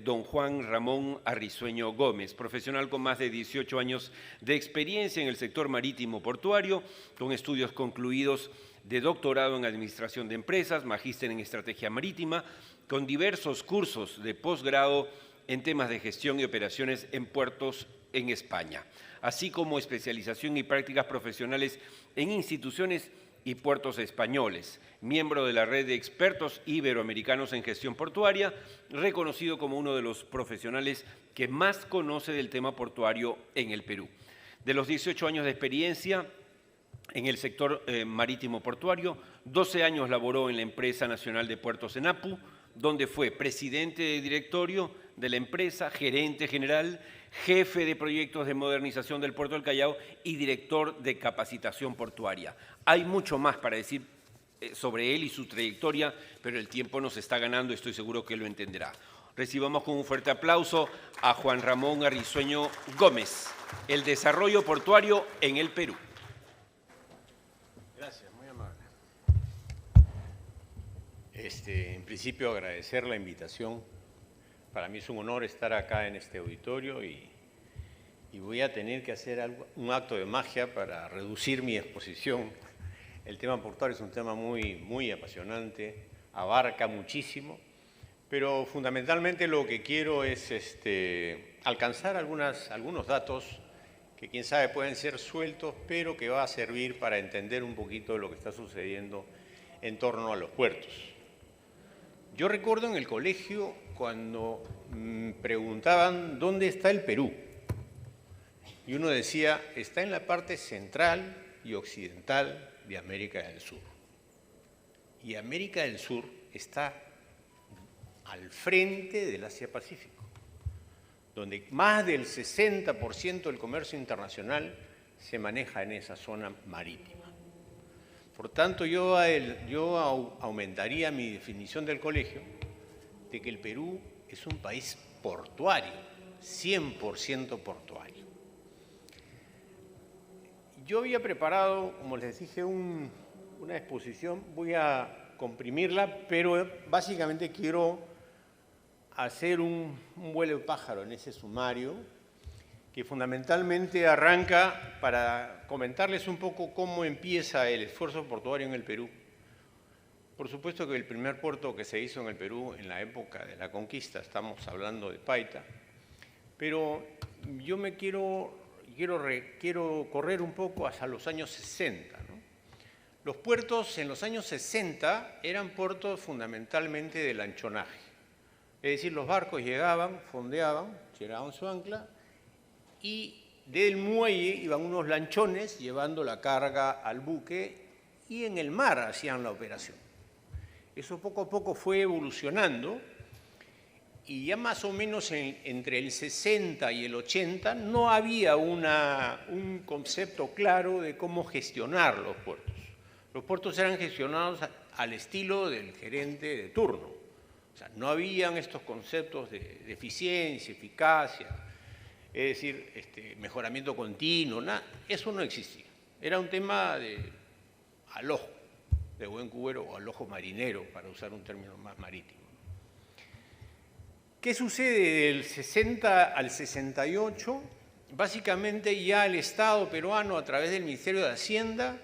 don Juan Ramón Arrisueño Gómez, profesional con más de 18 años de experiencia en el sector marítimo portuario, con estudios concluidos de doctorado en Administración de Empresas, magíster en Estrategia Marítima, con diversos cursos de posgrado en temas de gestión y operaciones en puertos en España, así como especialización y prácticas profesionales en instituciones y puertos españoles, miembro de la red de expertos iberoamericanos en gestión portuaria, reconocido como uno de los profesionales que más conoce del tema portuario en el Perú. De los 18 años de experiencia en el sector marítimo portuario, 12 años laboró en la Empresa Nacional de Puertos ENAPU, donde fue presidente de directorio de la empresa, gerente general, jefe de proyectos de modernización del Puerto del Callao y director de capacitación portuaria. Hay mucho más para decir sobre él y su trayectoria, pero el tiempo nos está ganando, estoy seguro que lo entenderá. Recibamos con un fuerte aplauso a Juan Ramón Arrisueño Gómez, el desarrollo portuario en el Perú. Gracias, muy amable. En principio, agradecer la invitación. Para mí es un honor estar acá en este auditorio y voy a tener que hacer un acto de magia para reducir mi exposición. El tema portuario es un tema muy apasionante, abarca muchísimo, pero fundamentalmente lo que quiero es alcanzar algunos datos que quién sabe pueden ser sueltos, pero que va a servir para entender un poquito lo que está sucediendo en torno a los puertos. Yo recuerdo en el colegio cuando preguntaban ¿dónde está el Perú? Y uno decía, está en la parte central y occidental de América del Sur. Y América del Sur está al frente del Asia-Pacífico, donde más del 60% del comercio internacional se maneja en esa zona marítima. Por tanto, yo aumentaría mi definición del colegio de que el Perú es un país portuario, 100% portuario. Yo había preparado, como les dije, una exposición, voy a comprimirla, pero básicamente quiero hacer un vuelo de pájaro en ese sumario, que fundamentalmente arranca para comentarles un poco cómo empieza el esfuerzo portuario en el Perú. Por supuesto que el primer puerto que se hizo en el Perú en la época de la conquista, estamos hablando de Paita, pero yo me quiero correr un poco hasta los años 60, ¿no? Los puertos en los años 60 eran puertos fundamentalmente de lanchonaje, es decir, los barcos llegaban, fondeaban, llegaban su ancla, y del muelle iban unos lanchones llevando la carga al buque y en el mar hacían la operación. Eso poco a poco fue evolucionando y ya más o menos entre el 60 y el 80 no había un concepto claro de cómo gestionar los puertos. Los puertos eran gestionados al estilo del gerente de turno. O sea, no habían estos conceptos de eficiencia, eficacia, es decir, mejoramiento continuo, nada, eso no existía. Era un tema al ojo, de buen cubero o al ojo marinero, para usar un término más marítimo. ¿Qué sucede del 60 al 68? Básicamente ya el Estado peruano, a través del Ministerio de Hacienda,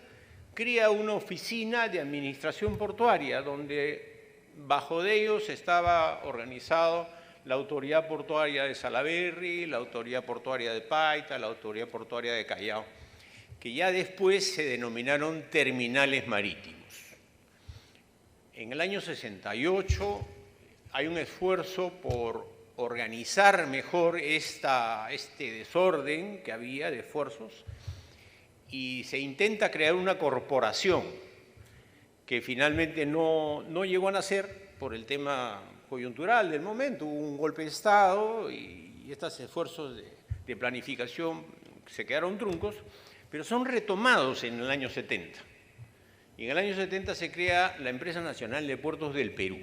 crea una oficina de administración portuaria, donde bajo de ellos estaba organizado la Autoridad Portuaria de Salaberry, la Autoridad Portuaria de Paita, la Autoridad Portuaria de Callao, que ya después se denominaron terminales marítimos. En el año 68 hay un esfuerzo por organizar mejor este desorden que había de esfuerzos y se intenta crear una corporación que finalmente no llegó a nacer por el tema coyuntural del momento. Hubo un golpe de Estado y estos esfuerzos de planificación se quedaron truncos, pero son retomados en el año 70. Y en el año 70 se crea la Empresa Nacional de Puertos del Perú,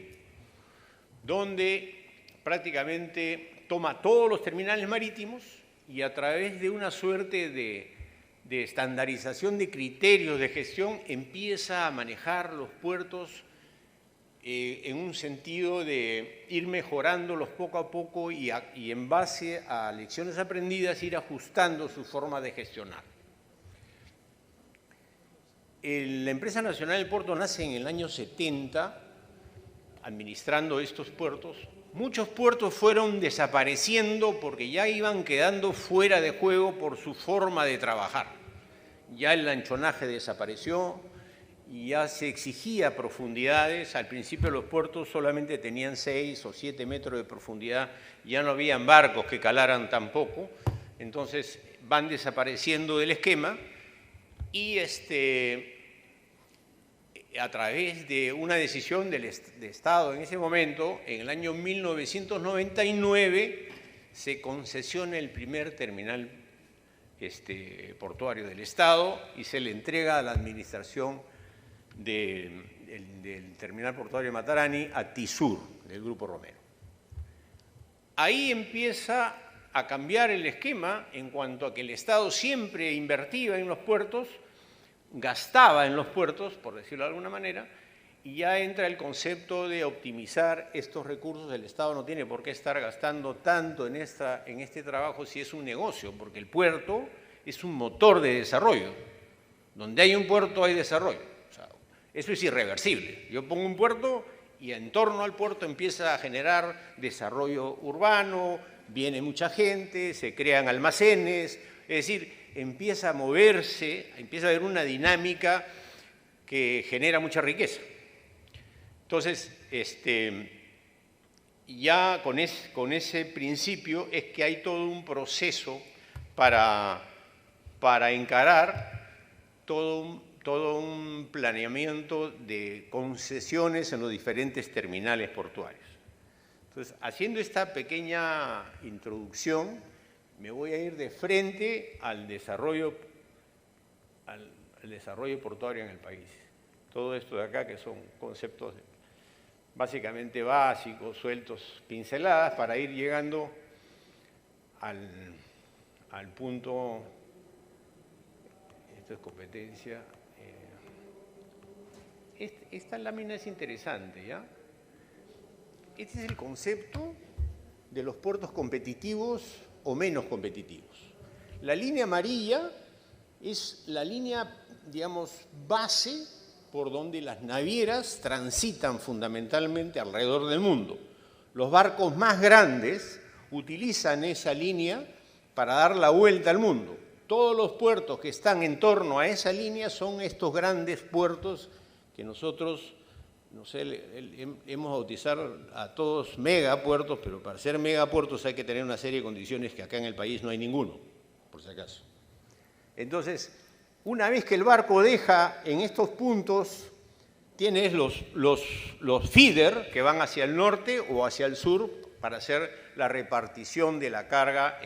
donde prácticamente toma todos los terminales marítimos y a través de una suerte de estandarización de criterios de gestión empieza a manejar los puertos en un sentido de ir mejorándolos poco a poco y en base a lecciones aprendidas ir ajustando su forma de gestionar. La Empresa Nacional del Puerto nace en el año 70, administrando estos puertos. Muchos puertos fueron desapareciendo porque ya iban quedando fuera de juego por su forma de trabajar. Ya el lanchonaje desapareció y ya se exigía profundidades. Al principio los puertos solamente tenían 6 o 7 metros de profundidad, ya no habían barcos que calaran tampoco, entonces van desapareciendo del esquema y a través de una decisión de Estado en ese momento, en el año 1999, se concesiona el primer terminal portuario del Estado y se le entrega a la administración del terminal portuario de Matarani a TISUR, del Grupo Romero. Ahí empieza a cambiar el esquema en cuanto a que el Estado siempre invertía en los puertos, gastaba en los puertos, por decirlo de alguna manera, y ya entra el concepto de optimizar estos recursos. El Estado no tiene por qué estar gastando tanto en este trabajo si es un negocio, porque el puerto es un motor de desarrollo. Donde hay un puerto hay desarrollo. O sea, eso es irreversible. Yo pongo un puerto y en torno al puerto empieza a generar desarrollo urbano, viene mucha gente, se crean almacenes, es decir, empieza a moverse, empieza a haber una dinámica que genera mucha riqueza. Entonces, ya con ese principio es que hay todo un proceso para encarar todo un planeamiento de concesiones en los diferentes terminales portuarios. Entonces, haciendo esta pequeña introducción, me voy a ir de frente al desarrollo portuario en el país. Todo esto de acá, que son conceptos básicamente básicos, sueltos, pinceladas, para ir llegando al punto. Esto es competencia. Esta lámina es interesante, ¿ya? Este es el concepto de los puertos competitivos o menos competitivos. La línea amarilla es la línea, digamos, base por donde las navieras transitan fundamentalmente alrededor del mundo. Los barcos más grandes utilizan esa línea para dar la vuelta al mundo. Todos los puertos que están en torno a esa línea son estos grandes puertos que nosotros, no sé, hemos bautizado a todos megapuertos, pero para ser megapuertos hay que tener una serie de condiciones que acá en el país no hay ninguno, por si acaso. Entonces, una vez que el barco deja en estos puntos, tienes los feeder que van hacia el norte o hacia el sur para hacer la repartición de la carga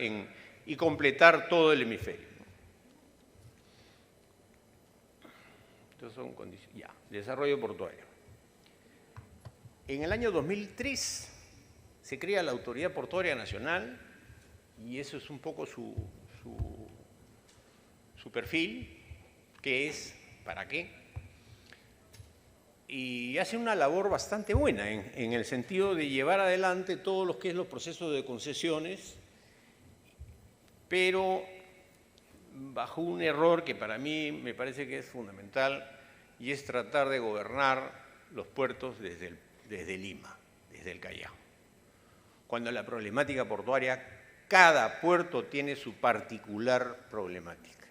y completar todo el hemisferio. Estas son condiciones. Ya, desarrollo portuario. En el año 2003 se crea la Autoridad Portuaria Nacional y eso es un poco su perfil, qué es, para qué. Y hace una labor bastante buena en el sentido de llevar adelante todo lo que es los procesos de concesiones, pero bajo un error que para mí me parece que es fundamental, y es tratar de gobernar los puertos desde Lima, desde el Callao. Cuando la problemática portuaria, cada puerto tiene su particular problemática,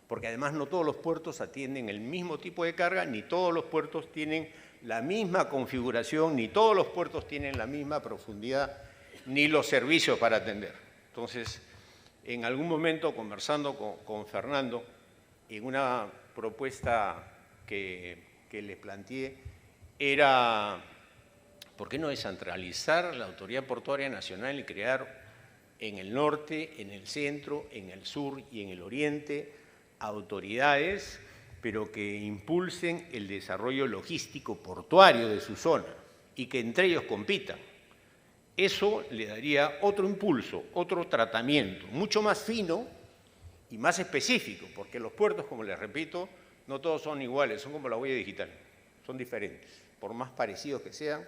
porque además no todos los puertos atienden el mismo tipo de carga, ni todos los puertos tienen la misma configuración, ni todos los puertos tienen la misma profundidad, ni los servicios para atender. Entonces, en algún momento, conversando con Fernando, en una propuesta que le planteé, era, ¿por qué no descentralizar la Autoridad Portuaria Nacional y crear en el norte, en el centro, en el sur y en el oriente autoridades, pero que impulsen el desarrollo logístico portuario de su zona y que entre ellos compitan? Eso le daría otro impulso, otro tratamiento, mucho más fino y más específico, porque los puertos, como les repito, no todos son iguales, son como la huella digital, son diferentes. por más parecidos que sean,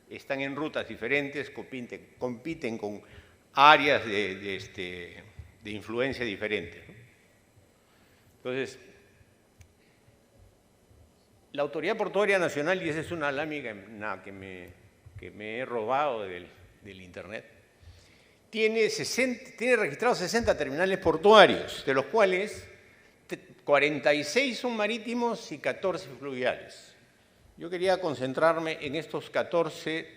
están en rutas diferentes, compiten con áreas de influencia diferentes, ¿no? Entonces, la Autoridad Portuaria Nacional, y esa es una lámina que me he robado del Internet, tiene registrados 60 terminales portuarios, de los cuales 46 son marítimos y 14 fluviales. Yo quería concentrarme en estos 14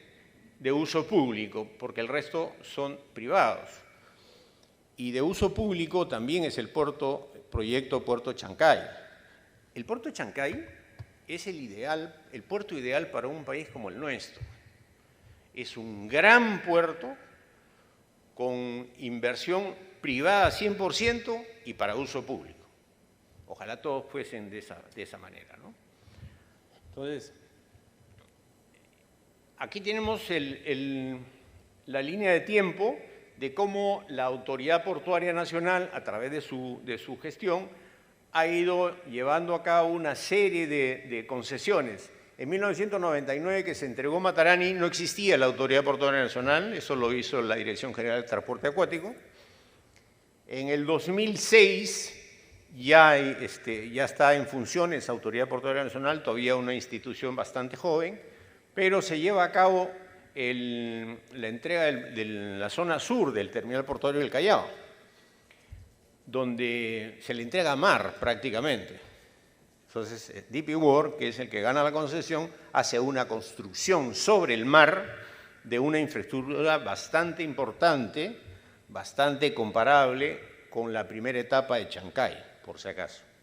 de uso público, porque el resto son privados. Y de uso público también es el proyecto Puerto Chancay. El Puerto Chancay es el puerto ideal para un país como el nuestro. Es un gran puerto con inversión privada 100% y para uso público. Ojalá todos fuesen de esa manera, ¿no? Entonces, aquí tenemos la línea de tiempo de cómo la Autoridad Portuaria Nacional, a través de su gestión, ha ido llevando a cabo una serie de concesiones. En 1999, que se entregó Matarani, no existía la Autoridad Portuaria Nacional, eso lo hizo la Dirección General de Transporte Acuático. En el 2006 ya está en funciones esa Autoridad Portuaria Nacional, todavía una institución bastante joven, pero se lleva a cabo la entrega de la zona sur del terminal portuario del Callao, donde se le entrega a mar prácticamente. Entonces, DP World, que es el que gana la concesión, hace una construcción sobre el mar de una infraestructura bastante importante, bastante comparable con la primera etapa de Chancay, por si acaso.